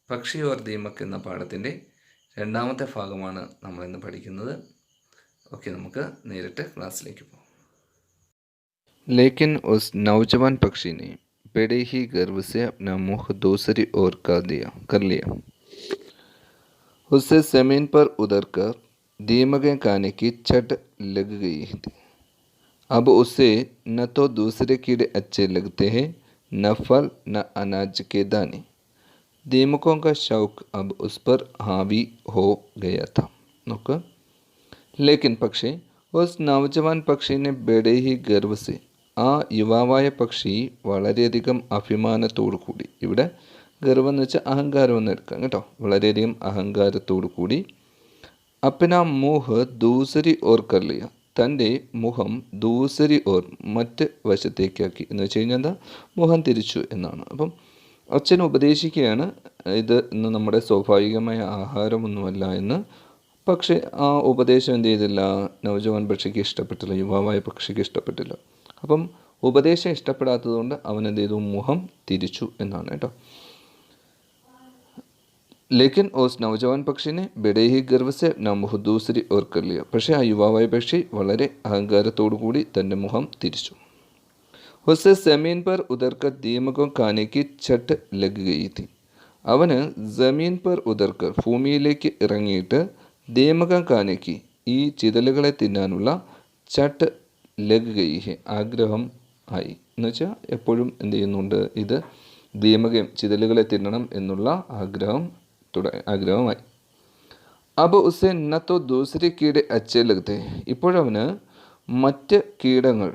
പക്ഷി ഓർ ദീമക് എന്ന പാഠത്തിൻ്റെ രണ്ടാമത്തെ ഭാഗമാണ് നമ്മളിന്ന് പഠിക്കുന്നത്. ഓക്കെ, നമുക്ക് നേരിട്ട് ക്ലാസ്സിലേക്ക് പോകാം. लेकिन उस नौजवान पक्षी ने बड़े ही गर्व से अपना मुंह दूसरी ओर कर लिया। उससे जमीन पर उतरकर दीमकें खाने की चट लग गई थी। अब उसे न तो दूसरे कीड़े अच्छे लगते हैं, न फल, न अनाज के दाने। दीमकों का शौक अब उस पर हावी हो गया था। നോക്കുക, लेकिन പക്ഷേ उस नौजवान पक्षी ने बड़े ही गर्व से, ആ യുവാവായ പക്ഷി വളരെയധികം അഭിമാനത്തോടു കൂടി, ഇവിടെ ഗർവം എന്ന് വെച്ചാൽ അഹങ്കാരം എന്ന് എടുക്കാം കേട്ടോ, വളരെയധികം അഹങ്കാരത്തോടു കൂടി അപ്പന മുഹ് ദൂസരി ഓർ കർ ലിയ, തൻ്റെ മുഖം ദൂസരി ഓർ മറ്റ് വശത്തേക്കാക്കി എന്ന് വെച്ച് കഴിഞ്ഞാൽ എന്താ, മുഖം തിരിച്ചു എന്നാണ്. അപ്പം അച്ഛൻ ഉപദേശിക്കുകയാണ്, ഇത് ഇന്ന് നമ്മുടെ സ്വാഭാവികമായ ആഹാരമൊന്നുമല്ല എന്ന്. പക്ഷേ ആ ഉപദേശം എന്ത് ചെയ്തില്ല, നവജവാൻ പക്ഷിക്ക് ഇഷ്ടപ്പെട്ടില്ല, യുവാവായ പക്ഷിക്ക് ഇഷ്ടപ്പെട്ടില്ല. അപ്പം ഉപദേശം ഇഷ്ടപ്പെടാത്തതുകൊണ്ട് അവൻ എന്ത് ചെയ്തു, മുഖം തിരിച്ചു എന്നാണ് കേട്ടോ. ലേക്കിൻ ഓസ് നവജവാൻ പക്ഷിനെ ബഡേ ഹി ഗർവ് സെ അപ്നാ മുഹ് ദൂസരി ഓർ കർ ലിയ, പക്ഷേ ആ യുവാവായ പക്ഷി വളരെ അഹങ്കാരത്തോടു കൂടി തൻ്റെ മുഖം തിരിച്ചു. ഉസ്സെ ജമീൻ പർ ഉതർക്കർ ദീമകോ ഖാനെ കി ചട്ട് ലഗ് ഗയി തി, അവന് ജമീൻ പർ ഉതർക്കർ ഭൂമിയിലേക്ക് ഇറങ്ങിയിട്ട് ദീമകം ഖാനയ്ക്ക് ഈ ചിതലുകളെ തിന്നാനുള്ള ചട്ട് ലഗ് ഗയി ഹെ, ആഗ്രഹം ആയി എന്ന് വെച്ചാൽ എപ്പോഴും എന്ത് ചെയ്യുന്നുണ്ട്, ഇത് ദീമകം ചിതലുകളെ തിന്നണം എന്നുള്ള ആഗ്രഹമായി. അപ്പോൾ ഉസേ ന തോ ദൂസരി കീടെ അച്ചേ ലഗ്തേ, ഇപ്പോഴവന് മറ്റ് കീടങ്ങൾ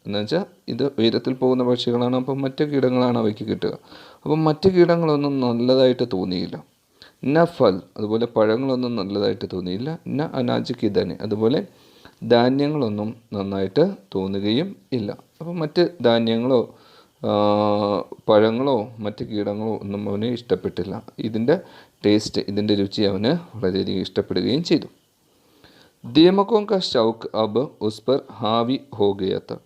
എന്ന് വെച്ചാൽ ഇത് ഉയരത്തിൽ പോകുന്ന പക്ഷികളാണ്, അപ്പം മറ്റ് കീടങ്ങളാണ് അവയ്ക്ക് കിട്ടുക. അപ്പം മറ്റ് കീടങ്ങളൊന്നും നല്ലതായിട്ട് തോന്നിയില്ല. ന ഫൽ, അതുപോലെ പഴങ്ങളൊന്നും നല്ലതായിട്ട് തോന്നിയില്ല. ന അനാജ് കിദാനെ, അതുപോലെ ധാന്യങ്ങളൊന്നും നന്നായിട്ട് തോന്നുകയും ഇല്ല. അപ്പം മറ്റ് ധാന്യങ്ങളോ പഴങ്ങളോ മറ്റ് കീടങ്ങളോ ഒന്നും അവന് ഇഷ്ടപ്പെട്ടില്ല. ഇതിൻ്റെ ടേസ്റ്റ്, ഇതിൻ്റെ രുചി അവന് വളരെയധികം ഇഷ്ടപ്പെടുകയും ചെയ്തു. ദീമകോं का शौक अब उस पर हावी हो गया था,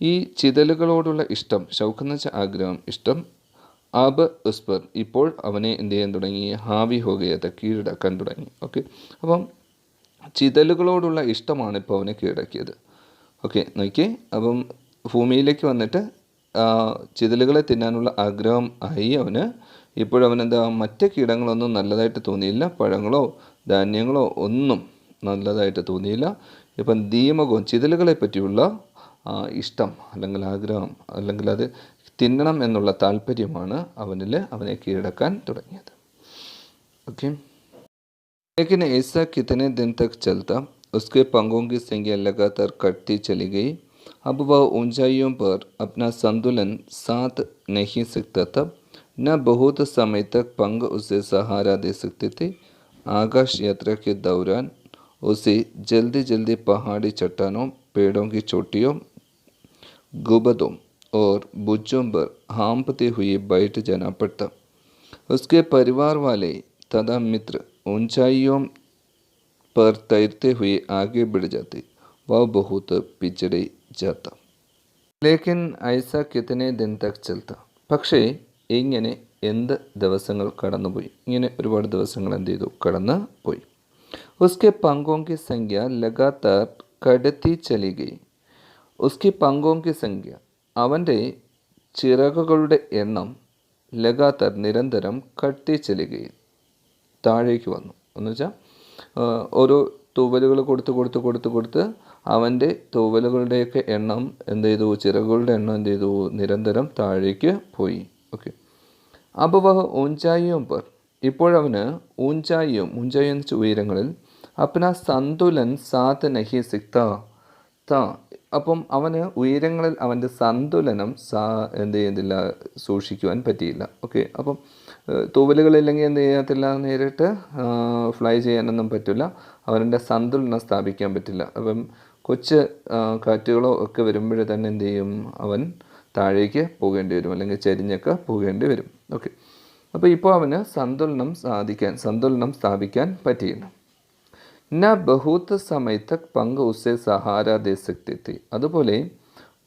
ഈ ചിതലുകളോടുള്ള ഇഷ്ടം, ഷൗക്ക് എന്ന് വെച്ചാൽ ആഗ്രഹം, ഇഷ്ടം, അബ് ഉസ് പർ ഇപ്പോൾ അവനെ എന്ത് ചെയ്യാൻ തുടങ്ങി, ഹാവി ഹോ ഗയ, കീഴടക്കാൻ തുടങ്ങി. ഓക്കെ, അപ്പം ചിതലുകളോടുള്ള ഇഷ്ടമാണ് ഇപ്പോൾ അവനെ കീഴടക്കിയത്. ഓക്കെ, നോക്കിയേ, അപ്പം ഭൂമിയിലേക്ക് വന്നിട്ട് ചിതലുകളെ തിന്നാനുള്ള ആഗ്രഹം ആയി അവന്. ഇപ്പോഴവനെന്താ, മറ്റ് കീടങ്ങളൊന്നും നല്ലതായിട്ട് തോന്നിയില്ല, പഴങ്ങളോ ധാന്യങ്ങളോ ഒന്നും നല്ലതായിട്ട് തോന്നിയില്ല. ഇപ്പം ദീമകവും ചിതലുകളെ പറ്റിയുള്ള ഇഷ്ടം അല്ലെങ്കിൽ ആഗ്രഹം അല്ലെങ്കിൽ അത് തിന്നണം എന്നുള്ള താല്പര്യമാണ് അവനെ കീഴടക്കാൻ തുടങ്ങിയത്. ഓക്കെ, लेकिन ऐसा कितने दिन तक चलता, उसके पंखों की संख्या लगातार घटती चली गई. अब वह ऊंचाइयों पर अपना संतुलन साध नहीं सकता था, न बहुत समय तक पंख उसे सहारा दे सकते थे. आकाश यात्रा के दौरान उसे जल्दी जल्दी पहाड़ी चट्टानों, पेड़ों की चोटियों, गुंबदों और बुर्जों पर हाँफते हुए बैठ जाना पड़ता. उसके परिवार वाले तथा मित्र ऊंचाइयों पर तैरते हुए आगे बढ़ जाते, वह बहुत पिछड़े जाता. लेकिन ऐसा कितने दिन तक चलता, പക്ഷേ ഇങ്ങനെ എന്ത് ദിവസങ്ങൾ കടന്നുപോയി, ഇങ്ങനെ ഒരുപാട് ദിവസങ്ങൾ എന്ത് ചെയ്തു, കടന്നു പോയി. उसके पंखों की संख्या लगातार कड़ती चली गई. उसकी पंखों की संख्യ, അവൻ്റെ ചിറകുകളുടെ എണ്ണം, ലഗാത്താർ നിരന്തരം, കട്ടി ചെല്ലുകയും താഴേക്ക് വന്നു എന്ന് വെച്ചാൽ ഓരോ തൂവലുകൾ കൊടുത്ത് അവൻ്റെ തൂവലുകളുടെയൊക്കെ എണ്ണം എന്ത് ചെയ്തു, ചിറകുകളുടെ എണ്ണം എന്ത് ചെയ്തു, നിരന്തരം താഴേക്ക് പോയി. ഓക്കെ, അപ്പോൾ വഹ ഊഞ്ചായിയും പർ, ഇപ്പോഴവന് ഊഞ്ചായിയും എന്ന് വെച്ചാൽ ഉയരങ്ങളിൽ, അപ്പന സന്തുലൻ സാത്ത് നഹി സിക്ത താ, അപ്പം അവന് ഉയരങ്ങളിൽ അവൻ്റെ സന്തുലനം എന്ത് ചെയ്യുന്നില്ല, സൂക്ഷിക്കുവാൻ പറ്റിയില്ല. ഓക്കെ, അപ്പം തൂവലുകളില്ലെങ്കിൽ എന്ത് ചെയ്യത്തില്ല, നേരിട്ട് ഫ്ലൈ ചെയ്യാനൊന്നും പറ്റില്ല, അവൻ്റെ സന്തുലനം സ്ഥാപിക്കാൻ പറ്റില്ല. അപ്പം കൊച്ചു കാറ്റുകളോ ഒക്കെ വരുമ്പോഴേ തന്നെ എന്ത് ചെയ്യും, അവൻ താഴേക്ക് പോകേണ്ടി വരും, അല്ലെങ്കിൽ ചരിഞ്ഞൊക്കെ പോകേണ്ടി വരും. ഓക്കെ, അപ്പോൾ ഇപ്പോൾ അവന് സന്തുലനം സ്ഥാപിക്കാൻ പറ്റിയില്ല. ന ബഹുത്ത് സമയ തക് പങ്ക് ഉസെ സഹാര ദേ സക്തി തി. അതുപോലെ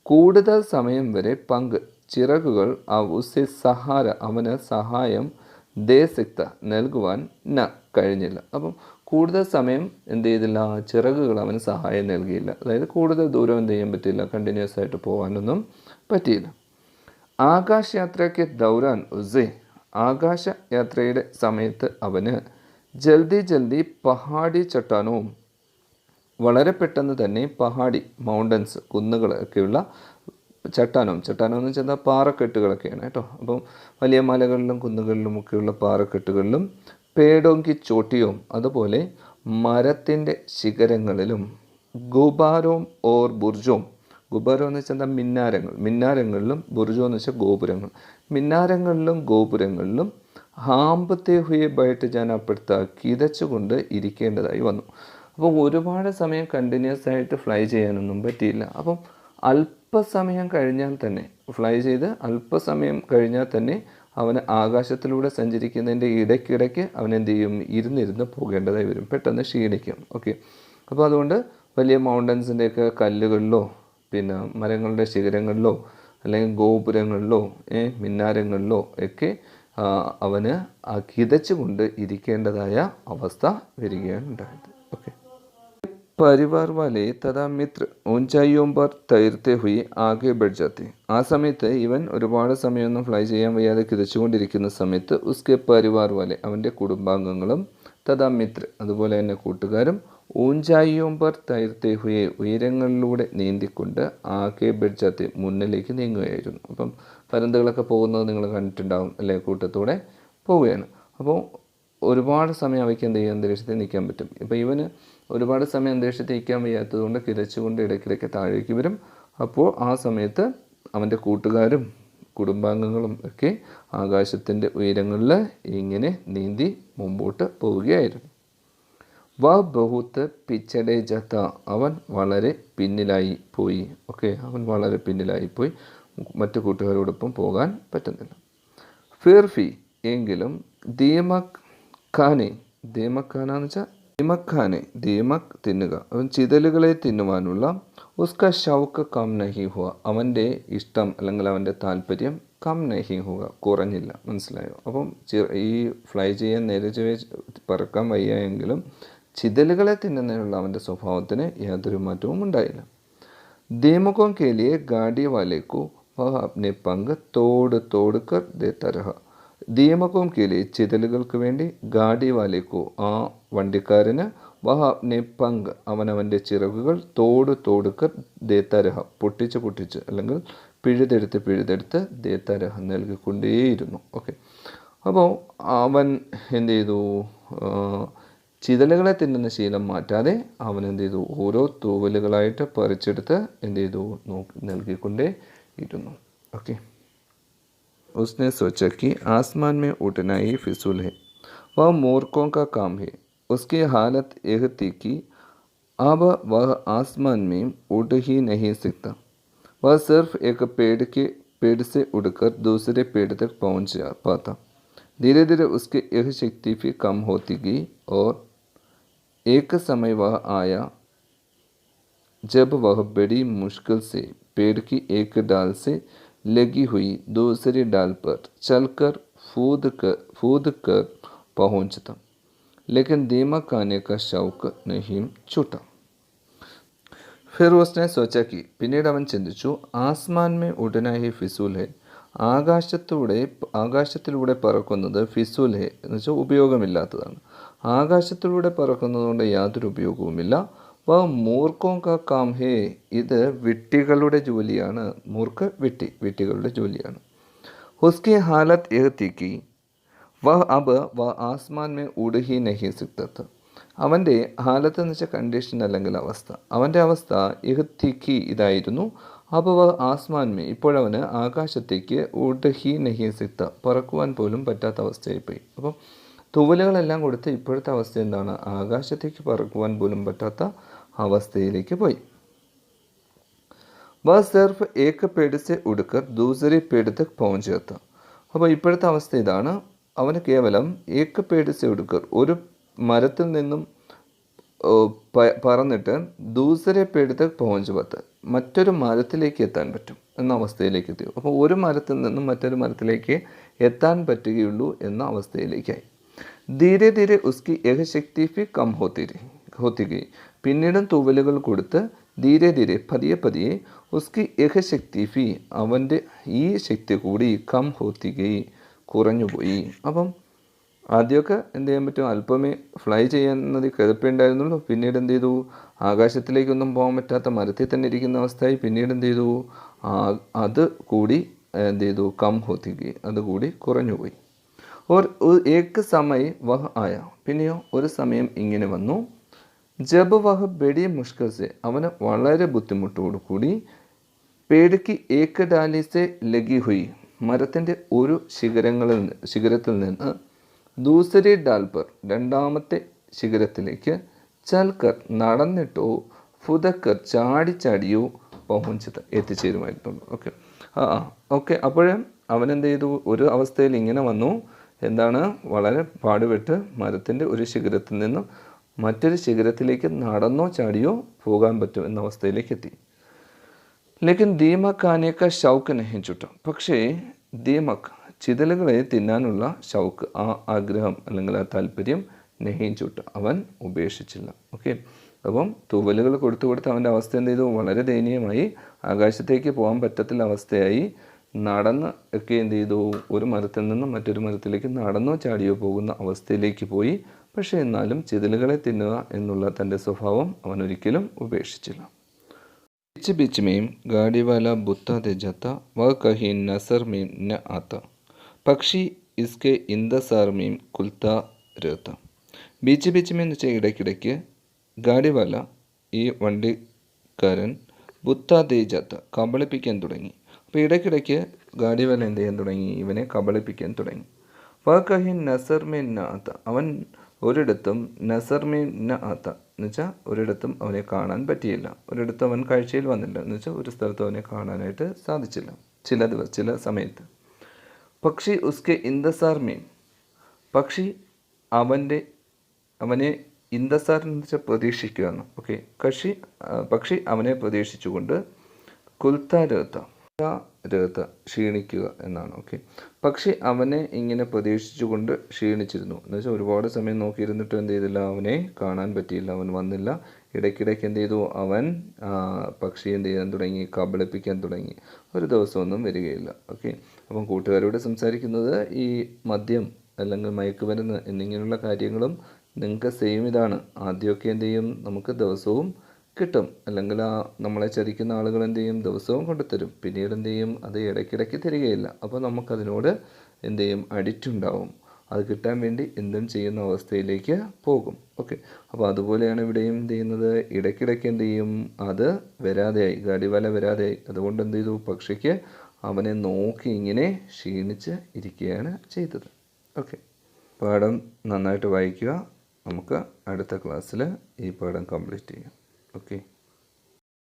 കൂടുതൽ സമയം വരെ ചിറകുകൾ ഉസെ സഹാര അവന് സഹായം ദേ സക്ത നൽകുവാൻ കഴിഞ്ഞില്ല. അപ്പം കൂടുതൽ സമയം എന്ത് ചെയ്തില്ല, ചിറകുകൾ അവന് സഹായം നൽകിയില്ല. അതായത് കൂടുതൽ ദൂരം എന്ത് ചെയ്യാൻ പറ്റില്ല, കണ്ടിന്യൂസ് ആയിട്ട് പോകാനൊന്നും പറ്റിയില്ല. ആകാശയാത്രയ്ക്ക് ദൗരാൻ ഉസെ ആകാശയാത്രയുടെ സമയത്ത് അവന് ജൽദി പഹാടി ചട്ടാനവും വളരെ പെട്ടെന്ന് തന്നെ മൗണ്ടൻസ് കുന്നുകളൊക്കെയുള്ള ചട്ടാനം എന്ന് വെച്ചാൽ പാറക്കെട്ടുകളൊക്കെയാണ് കേട്ടോ. അപ്പം വലിയ മലകളിലും കുന്നുകളിലും ഒക്കെയുള്ള പാറക്കെട്ടുകളിലും പേടോങ്കി ചോട്ടിയും അതുപോലെ മരത്തിൻ്റെ ശിഖരങ്ങളിലും ഗുബാരോം ഓർ ബുർജോം. ഗുബാരോ എന്ന് വെച്ചാൽ മിന്നാരങ്ങളിലും ബുർജോ എന്ന് വെച്ചാൽ ഗോപുരങ്ങൾ. മിന്നാരങ്ങളിലും ഗോപുരങ്ങളിലും ഹാമ്പത്തെ ഹുയെ ബൈട്ട് ജാനപ്പെടുത്ത കിതച്ചുകൊണ്ട് ഇരിക്കേണ്ടതായി വന്നു. അപ്പോൾ ഒരുപാട് സമയം കണ്ടിന്യൂസ് ആയിട്ട് ഫ്ലൈ ചെയ്യാനൊന്നും പറ്റിയില്ല. അപ്പം അല്പസമയം കഴിഞ്ഞാൽ തന്നെ അവന് ആകാശത്തിലൂടെ സഞ്ചരിക്കുന്നതിൻ്റെ ഇടയ്ക്കിടയ്ക്ക് അവൻ എന്ത് ചെയ്യും, ഇരുന്നിരുന്ന് പോകേണ്ടതായി വരും, പെട്ടെന്ന് ക്ഷീണിക്കും. ഓക്കെ, അപ്പോൾ അതുകൊണ്ട് വലിയ മൗണ്ടൻസിൻ്റെയൊക്കെ കല്ലുകളിലോ പിന്നെ മരങ്ങളുടെ ശിഖരങ്ങളിലോ അല്ലെങ്കിൽ ഗോപുരങ്ങളിലോ മിന്നാരങ്ങളിലോ ഒക്കെ അവന് കിതച്ചുകൊണ്ട് ഇരിക്കേണ്ടതായ അവസ്ഥ വരികയാണ് ഉണ്ടായത്. ഓക്കെ, പരിവാർ വാലെ തഥാ മിത്ര ഊഞ്ചായിയോം പർ തൈർത്തെ ഹുയി ആകെ ബഡ് ജാത്തെ. ആ സമയത്ത് ഇവൻ ഒരുപാട് സമയമൊന്നും ഫ്ലൈ ചെയ്യാൻ വയ്യാതെ കിതച്ചുകൊണ്ടിരിക്കുന്ന സമയത്ത് ഉസ്കെ പരിവാർ വാലെ അവൻ്റെ കുടുംബാംഗങ്ങളും തഥാ മിത്ര അതുപോലെ തന്നെ കൂട്ടുകാരും ഊഞ്ചായിയോം പർ തൈർത്തെ ഹുയെ ഉയരങ്ങളിലൂടെ നീന്തിക്കൊണ്ട് ആകെ ബഡ് ജാത്തെ മുന്നിലേക്ക് നീങ്ങുകയായിരുന്നു. അപ്പം പരുന്തുകളൊക്കെ പോകുന്നത് നിങ്ങൾ കണ്ടിട്ടുണ്ടാവും അല്ലേ, കൂട്ടത്തോടെ പോവുകയാണ്. അപ്പോൾ ഒരുപാട് സമയം അവയ്ക്ക് എന്ത് ചെയ്യും, അന്തരീക്ഷത്തിൽ നിൽക്കാൻ പറ്റും. ഇപ്പോൾ ഇവന് ഒരുപാട് സമയം അന്തരീക്ഷത്തിൽ നിൽക്കാൻ വയ്യാത്തതുകൊണ്ട് കിതച്ചുകൊണ്ട് ഇടയ്ക്കിടയ്ക്ക് താഴേക്ക് വരും. അപ്പോൾ ആ സമയത്ത് അവൻ്റെ കൂട്ടുകാരും കുടുംബാംഗങ്ങളും ഒക്കെ ആകാശത്തിൻ്റെ ഉയരങ്ങളിൽ ഇങ്ങനെ നീന്തി മുമ്പോട്ട് പോവുകയായിരുന്നു. ബഹുത്ത് പിച്ചടേ ജത്ത അവൻ വളരെ പിന്നിലായി പോയി. അവൻ വളരെ പിന്നിലായി പോയി, മറ്റു കൂട്ടുകാരോടൊപ്പം പോകാൻ പറ്റുന്നില്ല. ഫിർഫി എങ്കിലും ദീമക് തിന്നുക, അവൻ ചിതലുകളെ തിന്നുവാനുള്ള ഉസ്ക ഷൗക്ക് കം നഹി ഹുവ അവൻ്റെ ഇഷ്ടം അല്ലെങ്കിൽ അവൻ്റെ താല്പര്യം കം നഹി ഹുവ കുറഞ്ഞില്ല. മനസ്സിലായോ? അപ്പം ഈ ഫ്ലൈ ചെയ്യാൻ നേരെ പറക്കാൻ വയ്യെങ്കിലും ചിതലുകളെ തിന്നുന്നതിനുള്ള അവൻ്റെ സ്വഭാവത്തിന് യാതൊരു മാറ്റവും ഉണ്ടായില്ല. ദീമകോം കെ ലിയെ ഗാഡി വാലേക്കു വഹ അപ്നെ പങ്ക് തോട് കർ ദേത്താ രഹ. ദീമകോം കെ ലിയെ ചിതലുകൾക്ക് വേണ്ടി ഗാഡി വാലേക്കു ആ വണ്ടിക്കാരന് വഹ അപ്നെ പങ്ക് അവനവൻ്റെ ചിറകുകൾ തോട് കർ ദേത്താ രഹ പൊട്ടിച്ച് അല്ലെങ്കിൽ പിഴുതെടുത്ത് ദേത്താ രഹ നൽകിക്കൊണ്ടേയിരുന്നു. ഓക്കെ, അപ്പോൾ അവൻ എന്ത് ചെയ്തു, ചിതലുകളെ തിന്നുന്ന ശീലം മാറ്റാതെ അവൻ എന്ത് ചെയ്തു, ഓരോ തൂവലുകളായിട്ട് പറിച്ചെടുത്ത് എന്ത് ചെയ്തു, നൽകിക്കൊണ്ടേ ഇരുന്നു. ओके, उसने सोचा कि आसमान में उड़ना ही फिजूल है, वह मूर्खों का काम है. उसकी हालत यह थी कि अब वह आसमान में उड़ ही नहीं सकता. वह सिर्फ एक पेड़ से उड़कर दूसरे पेड़ तक पहुंच पाता. धीरे धीरे उसकी यह शक्ति भी कम होती गई और एक समय वह आया जब वह बड़ी मुश्किल से पेड़ की एक डाल से लगी हुई दूसरी डाल पर चलकर कूद कर पहुंचता, लेकिन दीमक आने का शौक नहीं छूटा. फिर उसने सोचा कि പിന്നീട് അവൻ ചിന്തിച്ചു, ആസ്മാൻ മേ ഉഡന ഹി ഫിസൂൽ ഹെ, ആകാശത്തിലൂടെ പറക്കുന്നത് ഫിസൂൽ ഹെ എന്ന് വെച്ചാൽ ഉപയോഗമില്ലാത്തതാണ്. ആകാശത്തിലൂടെ പറക്കുന്നതുകൊണ്ട് യാതൊരു ഉപയോഗവുമില്ല. വ മൂർഖോം കാ കാം ഹേ, ഇത് വിട്ടികളുടെ ജോലിയാണ്. വിട്ടികളുടെ ജോലിയാണ്. ഹുസ്കി ഹാലത്ത് യഹ് തീ കി വഹ് അബ് വ ആസ്മാൻ മേ ഉഡ് ഹി നഹി സിക്തത്ത്. അവൻ്റെ ഹാലത്ത് എന്ന് വെച്ചാൽ കണ്ടീഷൻ അല്ലെങ്കിൽ അവസ്ഥ. അവൻ്റെ അവസ്ഥ യഹ് തീ കി ഇതായിരുന്നു. അപ്പോൾ വ ആസ്മാൻ മേ ഇപ്പോഴവന് ആകാശത്തേക്ക് ഉഡ് ഹി നഹി സിക്ത പറക്കുവാൻ പോലും പറ്റാത്ത അവസ്ഥയായിപ്പോയി. അപ്പം തൂവലുകളെല്ലാം കൊടുത്ത് ഇപ്പോഴത്തെ അവസ്ഥ എന്താണ്, ആകാശത്തേക്ക് പറക്കുവാൻ പോലും പറ്റാത്ത അവസ്ഥയിലേക്ക് പോയി. വ സിർഫ് ഏക പേട് സെ ഉഡ്കർ ദൂസരെ പേട് തക് പहुंच जाता. അപ്പോൾ ഇപ്പോഴത്തെ അവസ്ഥ ഇതാണ്, അവന് കേവലം ഏക്ക് പേട് സെ ഉടുക്കർ ഒരു മരത്തിൽ നിന്നും പറന്നിട്ട് ദൂസരെ പേട് തക് പहुंच പത്ത് മറ്റൊരു മരത്തിലേക്ക് എത്താൻ പറ്റും എന്ന അവസ്ഥയിലേക്ക് എത്തി. അപ്പോൾ ഒരു മരത്തിൽ നിന്നും മറ്റൊരു മരത്തിലേക്ക് എത്താൻ പറ്റുകയുള്ളൂ എന്ന അവസ്ഥയിലേക്കായി. ധീരെ ധീരെ ഉസ്കി യഹ് ശക്തി ഫി കം ഹോത്തി ഗയി. പിന്നീടും തൂവലുകൾ കൊടുത്ത് ധീരെ ധീരെ പതിയെ പതിയെ ഉസ്കി യഹ് ശക്തി ഫി അവൻ്റെ ഈ ശക്തി കൂടി കം ഹോത്തി ഗയി കുറഞ്ഞുപോയി. അപ്പം ആദ്യമൊക്കെ എന്ത് ചെയ്യാൻ പറ്റും, അല്പമേ ഫ്ലൈ ചെയ്യുന്നത് കിഴപ്പുണ്ടായിരുന്നുള്ളൂ. പിന്നീട് എന്ത് ചെയ്തു, ആകാശത്തിലേക്കൊന്നും പോകാൻ പറ്റാത്ത മരത്തിൽ തന്നെ ഇരിക്കുന്ന അവസ്ഥയായി. പിന്നീട് എന്ത് ചെയ്തു, അത് കൂടി എന്ത് ചെയ്തു, കം ഹോത്തിക്ക് അത് കൂടി കുറഞ്ഞുപോയി. ഓർ ഏക്ക് സമയ വഹ് ആയ പിന്നെയോ ഒരു സമയം ഇങ്ങനെ വന്നു. ജബ് വഹ് ബെടിയ മുഷ്കിൽ സെ അവന് വളരെ ബുദ്ധിമുട്ടോടു കൂടി പേടിക്ക് ഏക്ക് ഡാലി സെ ലഗി ഹുയി മരത്തിൻ്റെ ഒരു ശിഖരത്തിൽ നിന്ന് ദൂസരി ഡാൽ പർ രണ്ടാമത്തെ ശിഖരത്തിലേക്ക് ചൽക്കർ നടന്നിട്ടോ ഫുദക്കർ ചാടിയോ പहुंचത് എത്തിച്ചേരുമായിരുന്നുള്ളൂ. ഓക്കെ ഓക്കെ അപ്പോഴും അവനെന്ത് ചെയ്തു, ഒരു അവസ്ഥയിൽ ഇങ്ങനെ വന്നു, എന്താണ്, വളരെ പാടുപെട്ട് മരത്തിൻ്റെ ഒരു ശിഖരത്തിൽ നിന്നും മറ്റൊരു ശിഖരത്തിലേക്ക് നടന്നോ ചാടിയോ പോകാൻ പറ്റും എന്ന അവസ്ഥയിലേക്ക് എത്തി. ലേക്കിൻ ദീമക് ആനേക്ക ഷൗക്ക് നഹി ചുട്ട. പക്ഷേ ദീമക് ചിതലുകളെ തിന്നാനുള്ള ഷൗക്ക്, ആ ആഗ്രഹം അല്ലെങ്കിൽ ആ താല്പര്യം നഹീം ചുട്ട അവൻ ഉപേക്ഷിച്ചില്ല. ഓക്കെ, അപ്പം തൂവലുകൾ കൊടുത്ത് അവൻ്റെ അവസ്ഥ എന്ത് ചെയ്തു, വളരെ ദയനീയമായി. ആകാശത്തേക്ക് പോകാൻ പറ്റത്തില്ല അവസ്ഥയായി. നടന്ന് ഒക്കെ എന്ത് ചെയ്തു, ഒരു മരത്തിൽ നിന്നും മറ്റൊരു മരത്തിലേക്ക് നടന്നോ ചാടിയോ പോകുന്ന അവസ്ഥയിലേക്ക് പോയി. പക്ഷേ എന്നാലും ചിതലുകളെ തിന്നുക എന്നുള്ള തൻ്റെ സ്വഭാവം അവൻ ഒരിക്കലും ഉപേക്ഷിച്ചില്ല. बीच बीच में गाड़ी वाला बुत्ता दे जाता वह कहीं नजर में न आता പക്ഷി इसके इंतजार में कुलता रहता. ബീച്ച് ബീച്ച് എന്ന് വെച്ചാൽ ഇടയ്ക്കിടയ്ക്ക് ഗാഡിവാല ഈ വണ്ടിക്കാരൻ ബുത്ത ദേ ജാത്ത കബളിപ്പിക്കാൻ തുടങ്ങി. അപ്പോൾ ഇടയ്ക്കിടയ്ക്ക് ഗാഡിവാല എന്ത് ചെയ്യാൻ തുടങ്ങി, ഇവനെ കബളിപ്പിക്കാൻ തുടങ്ങി. വ കഹി നസർ മേ ന ആത്ത അവൻ ഒരിടത്തും നസർ മേ ന ആത്ത എന്ന് വെച്ചാൽ ഒരിടത്തും അവനെ കാണാൻ പറ്റിയില്ല, ഒരിടത്തും അവൻ കാഴ്ചയിൽ വന്നില്ല എന്ന് വെച്ചാൽ ഒരു സ്ഥലത്തും അവനെ കാണാനായിട്ട് സാധിച്ചില്ല ചില സമയത്ത്. പക്ഷി ഉസ്കെ ഇന്ദസാർ മീൻ പക്ഷി അവനെ ഇന്ദസാർ എന്ന് വെച്ചാൽ പ്രതീക്ഷിക്കുകയാണ്. ഓക്കെ, പക്ഷി അവനെ പ്രതീക്ഷിച്ചുകൊണ്ട് കുൽത്ത രേത്ത ക്ഷീണിക്കുക എന്നാണ്. ഓക്കെ, പക്ഷി അവനെ ഇങ്ങനെ പ്രതീക്ഷിച്ചുകൊണ്ട് ക്ഷീണിച്ചിരുന്നു എന്ന് വെച്ചാൽ ഒരുപാട് സമയം നോക്കിയിരുന്നിട്ട് എന്ത് ചെയ്തില്ല, അവനെ കാണാൻ പറ്റിയില്ല, അവൻ വന്നില്ല. ഇടയ്ക്കിടയ്ക്ക് എന്ത് ചെയ്തു, അവൻ പക്ഷി എന്ത് ചെയ്യാൻ തുടങ്ങി, കബളിപ്പിക്കാൻ തുടങ്ങി. ഒരു ദിവസമൊന്നും വരികയില്ല. ഓക്കെ, അപ്പം കൂട്ടുകാരോട് സംസാരിക്കുന്നത് ഈ മദ്യം അല്ലെങ്കിൽ മയക്കുമരുന്ന് എന്നിങ്ങനെയുള്ള കാര്യങ്ങളും നിങ്ങൾക്ക് സെയിം ഇതാണ്. ആദ്യമൊക്കെ എന്ത് ചെയ്യും, നമുക്ക് ദിവസവും കിട്ടും, അല്ലെങ്കിൽ നമ്മളെ ചതിക്കുന്ന ആളുകൾ എന്ത് ചെയ്യും, ദിവസവും കൊണ്ടുതരും. പിന്നീട് എന്ത് ചെയ്യും, അത് ഇടയ്ക്കിടയ്ക്ക് തരികയില്ല. അപ്പോൾ നമുക്കതിനോട് എന്ത് ചെയ്യും, അഡിക്റ്റ് ഉണ്ടാവും. അത് കിട്ടാൻ വേണ്ടി എന്തും ചെയ്യുന്ന അവസ്ഥയിലേക്ക് പോകും. ഓക്കെ, അപ്പോൾ അതുപോലെയാണ് ഇവിടെയും എന്ത് ചെയ്യുന്നത്, ഇടയ്ക്കിടയ്ക്ക് എന്ത് ചെയ്യും, അത് വരാതെയായി, ഗാഡിവാല വരാതെയായി. അതുകൊണ്ട് എന്ത് ചെയ്തു, പക്ഷിക്ക് അവനെ നോക്കി ഇങ്ങനെ ക്ഷീണിച്ച് ഇരിക്കുകയാണ് ചെയ്തത്. ഓക്കെ, പാഠം നന്നായിട്ട് വായിക്കുക. നമുക്ക് അടുത്ത ക്ലാസ്സിൽ ഈ പാഠം കംപ്ലീറ്റ് ചെയ്യാം. ഓക്കെ.